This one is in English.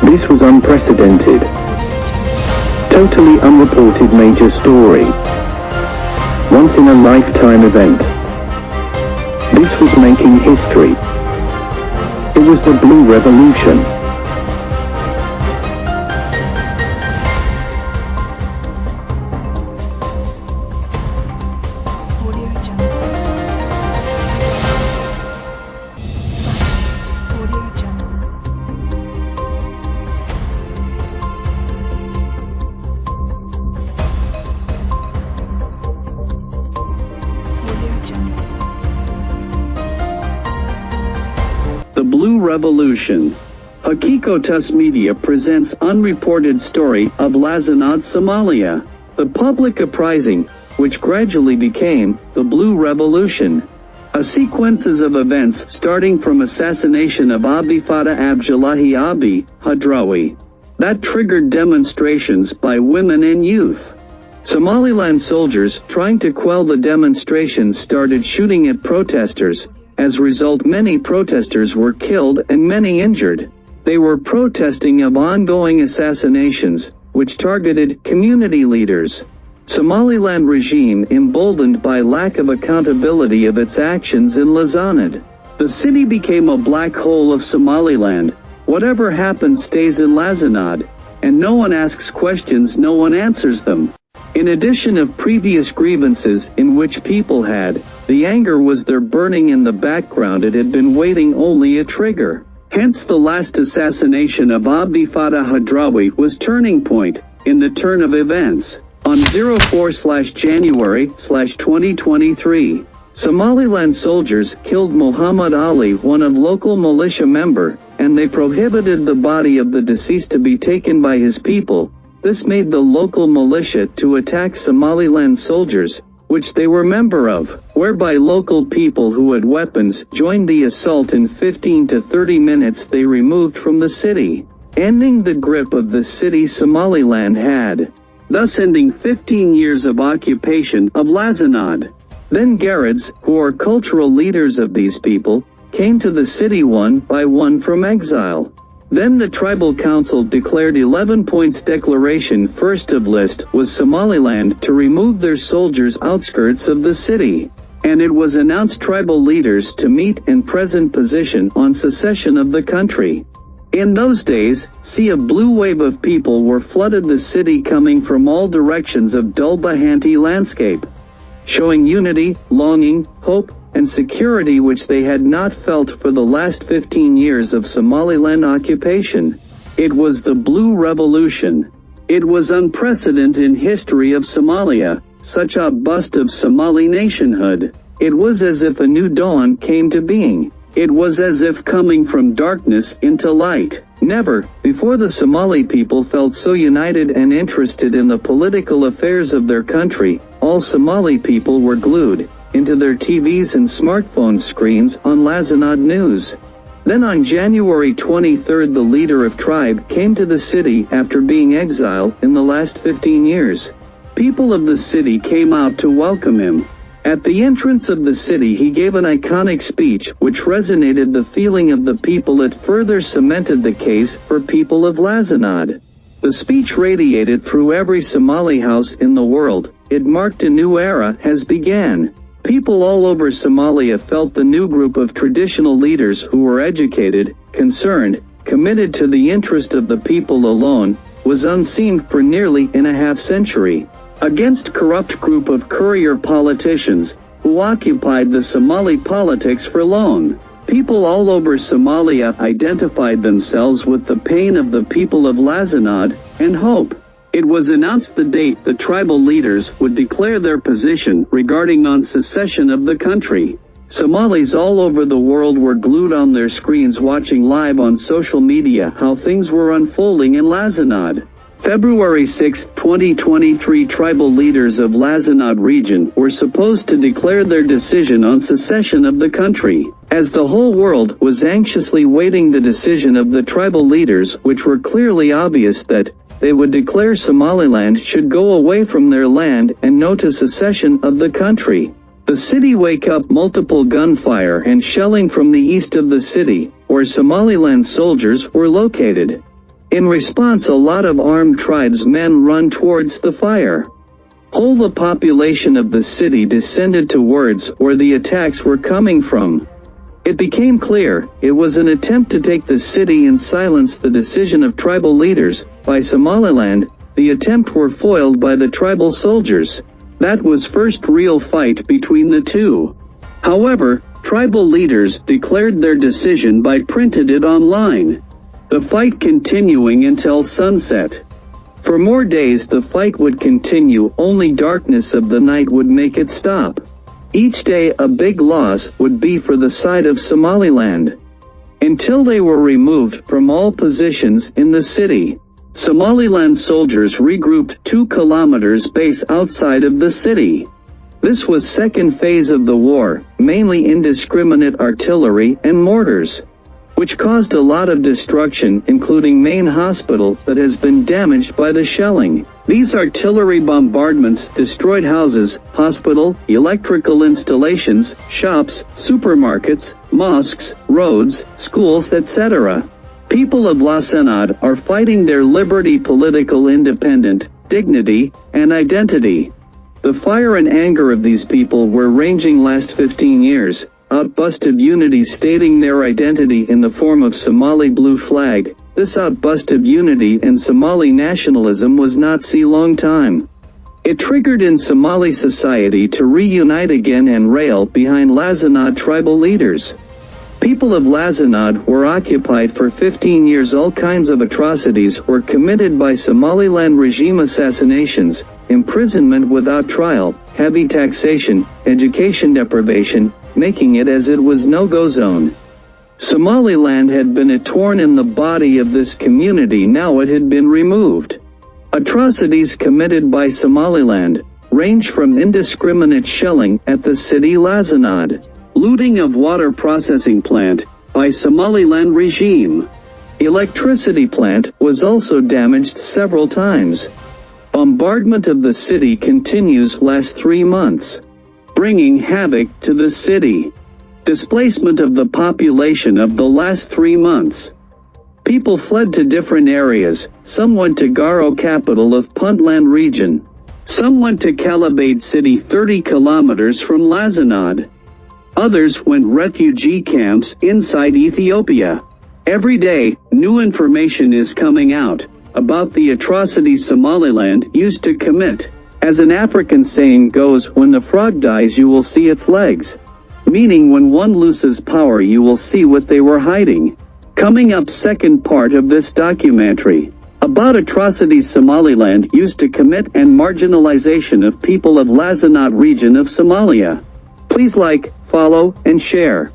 This was unprecedented. Totally unreported major story. Once in a lifetime event. This was making history. It was the Blue Revolution. The Blue Revolution. Xaqiiqo Media presents unreported story of laascaanood, Somalia. The public uprising, which gradually became the Blue Revolution. A sequences of events starting from assassination of Abi Fatah Abdullahi Abi Hadrawi that triggered demonstrations by women and youth. Somaliland soldiers trying to quell the demonstrations started shooting at protesters. As a result, many protesters were killed and many injured. They were protesting of ongoing assassinations, which targeted community leaders. Somaliland regime emboldened by lack of accountability of its actions in laascaanood. The city became a black hole of Somaliland. Whatever happens stays in laascaanood, and no one asks questions, no one answers them. In addition of previous grievances in which people had, the anger was there burning in the background. It had been waiting only a trigger. Hence the last assassination of Abi Fatah Hadrawi was turning point in the turn of events. On 04/January/2023, Somaliland soldiers killed Muhammad Ali, one of local militia member, and they prohibited the body of the deceased to be taken by his people. This made the local militia to attack Somaliland soldiers, which they were member of, whereby local people who had weapons joined the assault. In 15 to 30 minutes they removed from the city, ending the grip of the city Somaliland had, thus ending 15 years of occupation of laascaanood. Then Gareds, who are cultural leaders of these people, came to the city one by one from exile. Then the tribal council declared 11 points declaration. First of list was Somaliland to remove their soldiers outskirts of the city. And it was announced tribal leaders to meet in present position on secession of the country. In those days, sea of blue wave of people were flooded the city coming from all directions of Dulbahanti landscape, showing unity, longing, hope, and security which they had not felt for the last 15 years of Somaliland occupation. It was the Blue Revolution. It was unprecedented in history of Somalia, such a bust of Somali nationhood. It was as if a new dawn came to being. It was as if coming from darkness into light. Never before the Somali people felt so united and interested in the political affairs of their country. All Somali people were glued into their TVs and smartphone screens on laascaanood news. Then on January 23rd the leader of tribe came to the city after being exiled in the last 15 years. People of the city came out to welcome him. At the entrance of the city he gave an iconic speech which resonated the feeling of the people. It further cemented the case for people of laascaanood. The speech radiated through every Somali house in the world. It marked a new era has began. People all over Somalia felt the new group of traditional leaders who were educated, concerned, committed to the interest of the people alone, was unseen for nearly a half century. Against corrupt group of courier politicians, who occupied the Somali politics for long. People all over Somalia identified themselves with the pain of the people of laascaanood, and hope. It was announced the date the tribal leaders would declare their position regarding on secession of the country. Somalis all over the world were glued on their screens watching live on social media how things were unfolding in laascaanood. February 6, 2023 tribal leaders of laascaanood region were supposed to declare their decision on secession of the country, as the whole world was anxiously waiting the decision of the tribal leaders, which were clearly obvious that they would declare Somaliland should go away from their land and no to secession of the country. The city wake up multiple gunfire and shelling from the east of the city, where Somaliland soldiers were located. In response, a lot of armed tribesmen run towards the fire. Whole the population of the city descended towards where the attacks were coming from. It became clear it was an attempt to take the city and silence the decision of tribal leaders. By Somaliland, the attempt were foiled by the tribal soldiers. That was first real fight between the two. However, tribal leaders declared their decision by printed it online. The fight continuing until sunset. For more days the fight would continue, only darkness of the night would make it stop. Each day a big loss would be for the side of Somaliland. Until they were removed from all positions in the city. Somaliland soldiers regrouped 2 kilometers base outside of the city. This was second phase of the war, mainly indiscriminate artillery and mortars, which caused a lot of destruction, including main hospital that has been damaged by the shelling. These artillery bombardments destroyed houses, hospital, electrical installations, shops, supermarkets, mosques, roads, schools, etc. People of laascaanood are fighting their liberty, political independence, dignity, and identity. The fire and anger of these people were ranging last 15 years. Outburst of unity stating their identity in the form of Somali blue flag. This outburst of unity and Somali nationalism was not see long time. It triggered in Somali society to reunite again and rail behind laascaanood tribal leaders. People of laascaanood were occupied for 15 years. All kinds of atrocities were committed by Somaliland regime: assassinations, imprisonment without trial, heavy taxation, education deprivation, making it as it was no-go zone. Somaliland had been torn in the body of this community, now it had been removed. Atrocities committed by Somaliland range from indiscriminate shelling at the city laascaanood, looting of water processing plant by Somaliland regime. Electricity plant was also damaged several times. Bombardment of the city continues last 3 months, bringing havoc to the city. Displacement of the population of the last 3 months. People fled to different areas. Some went to Garo, capital of Puntland region. Some went to Calabaid city 30 kilometers from laascaanood. Others went refugee camps inside Ethiopia. Every day, new information is coming out about the atrocities Somaliland used to commit. As an African saying goes, when the frog dies you will see its legs. Meaning when one loses power you will see what they were hiding. Coming up, second part of this documentary about atrocities Somaliland used to commit and marginalization of people of laascaanood region of Somalia. Please like, follow, and share.